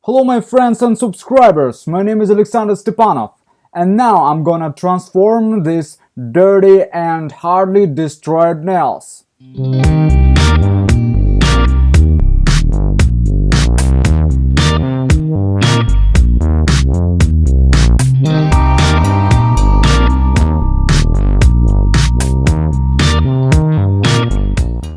Hello my friends and subscribers, my name is Alexander Stepanov, and now I'm gonna transform these dirty and hardly destroyed nails.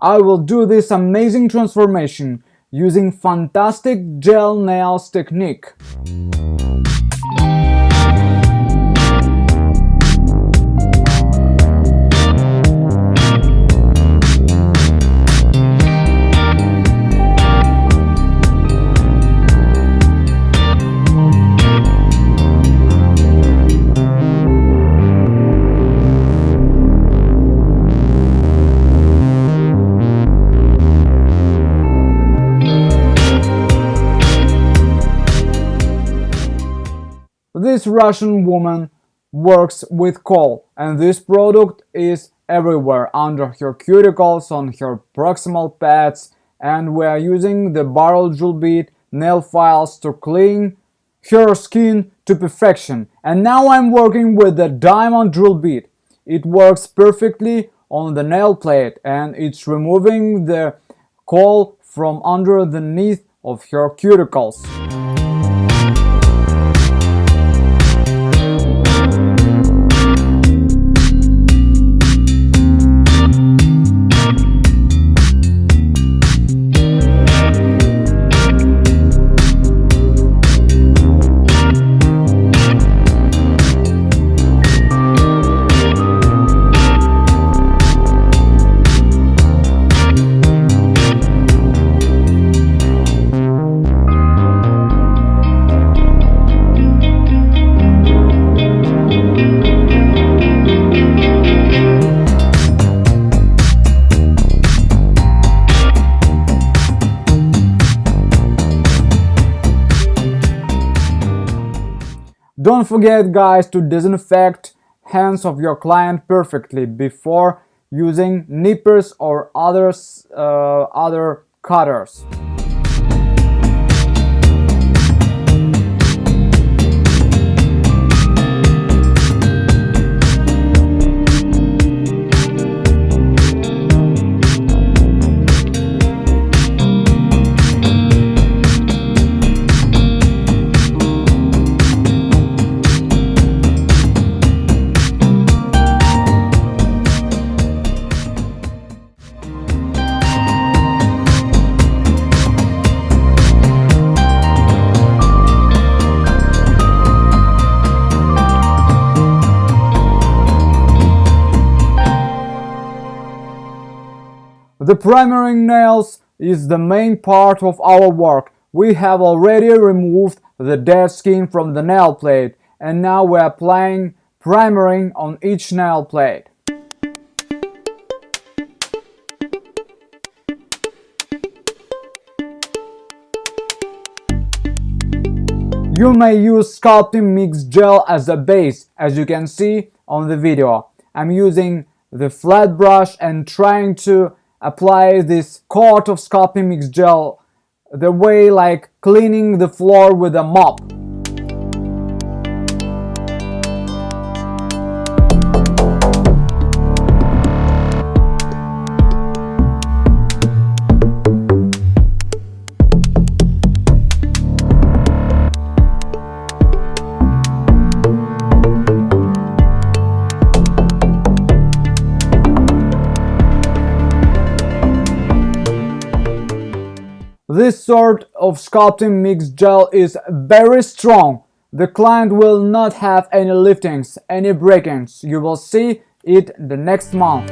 I will do this amazing transformation using fantastic gel nails technique. This Russian woman works with coal, and this product is everywhere under her cuticles, on her proximal pads, and we are using the barrel drill bit nail files to clean her skin to perfection. And now I'm working with the diamond drill bit. It works perfectly on the nail plate and it's removing the coal from underneath of her cuticles. Don't forget, guys, to disinfect hands of your client perfectly before using nippers or other cutters. The primering nails is the main part of our work. We have already removed the dead skin from the nail plate, and now we are applying primering on each nail plate. You may use sculpting mix gel as a base, as you can see on the video. I'm using the flat brush and trying to apply this coat of sculpting mix gel the way like cleaning the floor with a mop. This sort of sculpting mix gel is very strong. The client will not have any liftings, any breakings. You will see it the next month.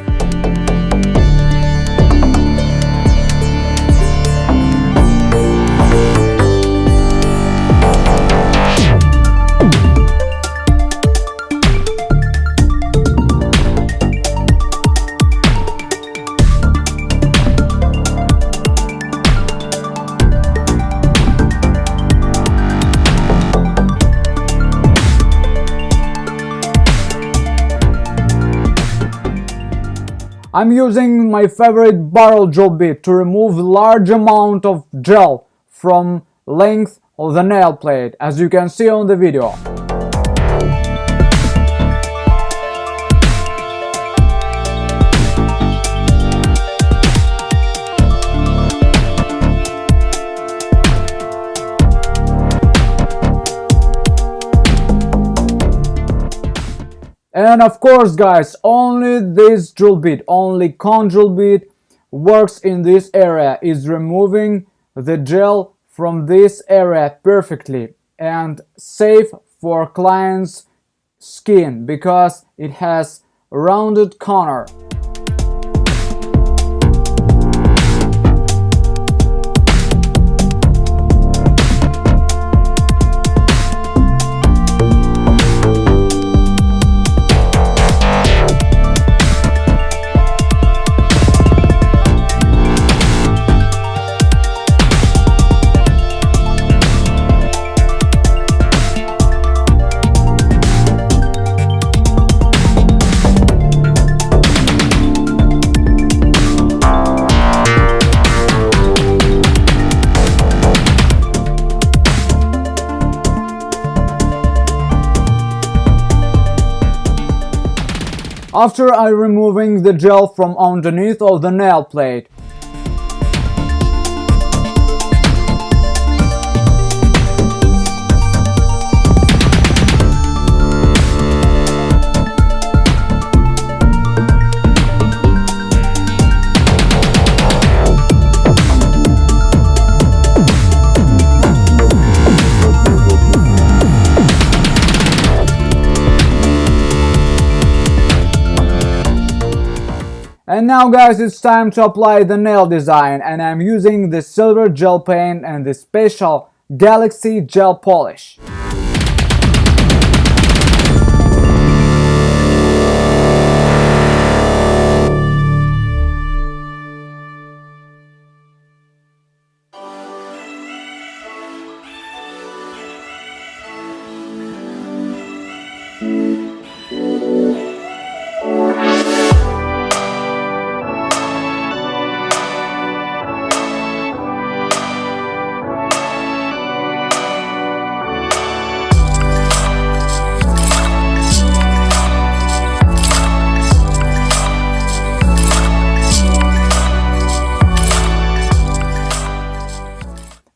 I'm using my favorite barrel drill bit to remove large amount of gel from length of the nail plate, as you can see on the video. And of course guys, only this drill bit, only cone drill bit works in this area, is removing the gel from this area perfectly and safe for client's skin because it has rounded corner. After I removing the gel from underneath of the nail plate. And now guys, it's time to apply the nail design, and I'm using the silver gel paint and the special Galaxy gel polish.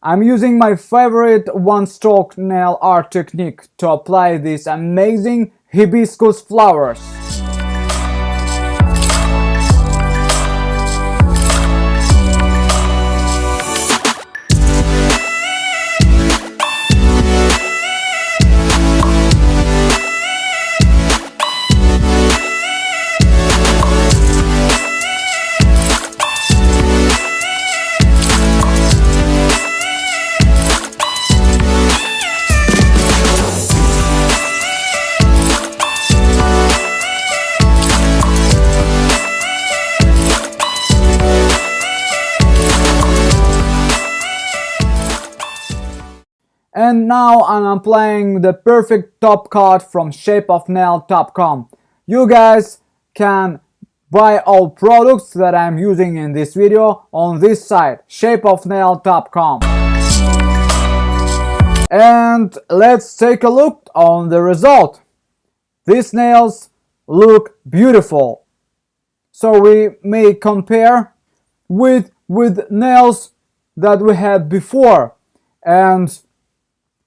I'm using my favorite one-stroke nail art technique to apply these amazing hibiscus flowers. And now I'm applying the perfect top coat from shapeofnail.com. You guys can buy all products that I'm using in this video on this site, shapeofnail.com. And let's take a look on the result. These nails look beautiful. So we may compare with nails that we had before, and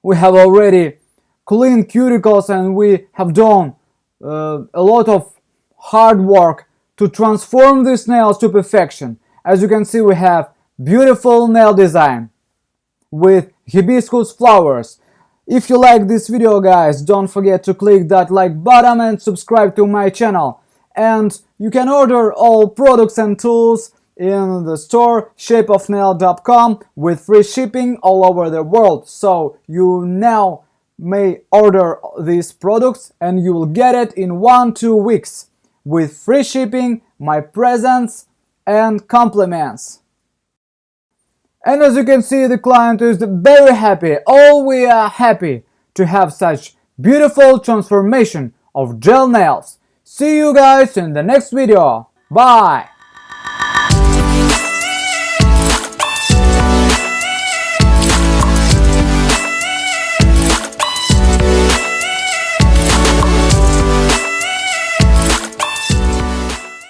we have already clean cuticles, and we have done a lot of hard work to transform these nails to perfection. As you can see, we have beautiful nail design with hibiscus flowers. If you like this video guys, don't forget to click that like button and subscribe to my channel. And you can order all products and tools in the store shapeofnail.com with free shipping all over the world. So you now may order these products and you will get it in 1-2 weeks with free shipping, my presents and compliments. And as you can see, the client is very happy. All we are happy to have such beautiful transformation of gel nails. See you guys in the next video. Bye!